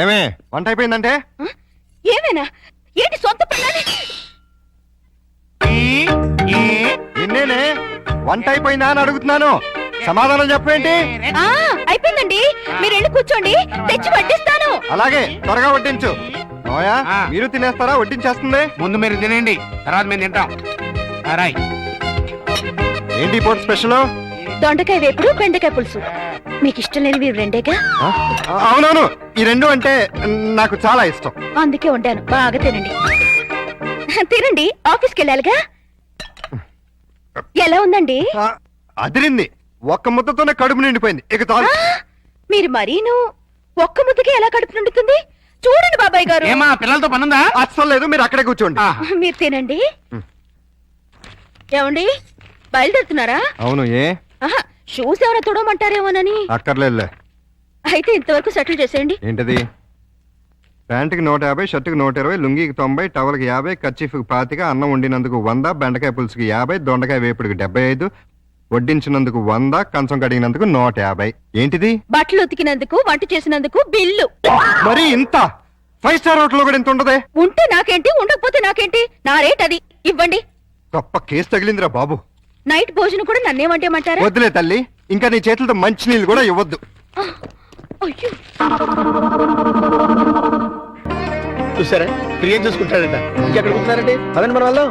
ఏమే వంట అయిపోయిందంటే? ఏమైనా ఏంటి సొంత పిల్లని? నిన్నేనే వంట అయిపోయిందా అని అడుగుతున్నాను, సమాధానం చెప్పేంటి? అయిపోయిందండి, మీరు వెళ్ళి కూర్చోండి, తెచ్చి వడ్డిస్తాను. అలాగే, త్వరగా వడ్డించు. నోయా, మీరు తినేస్తారా? వడ్డించేస్తుంది. ముందు మీరు తినండి, తర్వాత మేము తింటాం. రాయ్. ఏంటి పూట స్పెషల్? దొండకాయ వేపుడు, బెండకాయ పులుసు. మీకు ఇష్టం లేనివి రెండేగా? అవునవును, ఈ రెండు అంటే నాకు చాలా ఇష్టం. అందుకే వండాను, బాగా తినండి. తినండి, ఆఫీస్కి వెళ్ళాలిగా. ఎలా ఉందండి? అదిరింది. ఒక్క ముద్దతోనే కడుపు నిండిపోయింది. ఇక చాలు. మీరు మరీను ఒక్క ముద్దకి ఎలా కడుపు నిండుతుంది? చూడండి బాబాయ్ గారు. ఏమా పిల్లలతో పనుందా? అస్సలు లేదు, మీరు అక్కడే కూర్చోండి. మీరు తినండి. ఏమండి, బయలుదేరుతున్నారా? అవును. ఏ షూస్ ఏమైనా తొడమంటారేమోనని. అక్కర్లేదులే. అయితే ఇంతవరకు సెటిల్ చేసేయండి. ఏంటది? ప్యాంటుకి 150, షర్టుకి 120, లుంగికి 90, టవల్కి 50, కర్చీఫ్కి 25, అన్నం వండినందుకు 100, బెండకాయ పులుసుకి 50, దొండకాయ వేపుడికి 75, వడ్డించినందుకు 100, కంచం కడిగినందుకు 150. ఏంటిది? బట్టలు ఉతికినందుకు, వంట చేసినందుకు బిల్లు. మరి ఇంత? 5 స్టార్ హోటల్ కూడా ఇంత ఉండదే? ఉంటే నాకేంటి, ఉండకపోతే నాకేంటి, నా రేట్ అది. ఇవ్వండి. గొప్ప కేసు తగిలిందిరా బాబు. నైట్ భోజనం కూడా నన్నేమంటేమంటారా? వద్దులే తల్లి, ఇంకా నీ చేతులతో మంచి నీళ్ళు కూడా ఇవ్వద్దు. అయ్యో, చూసారా, క్రియేట్ చూసుకుంటాడంట. ఇంకెక్కడ కూర్చున్నారండి? అదండి మన వాళ్ళు.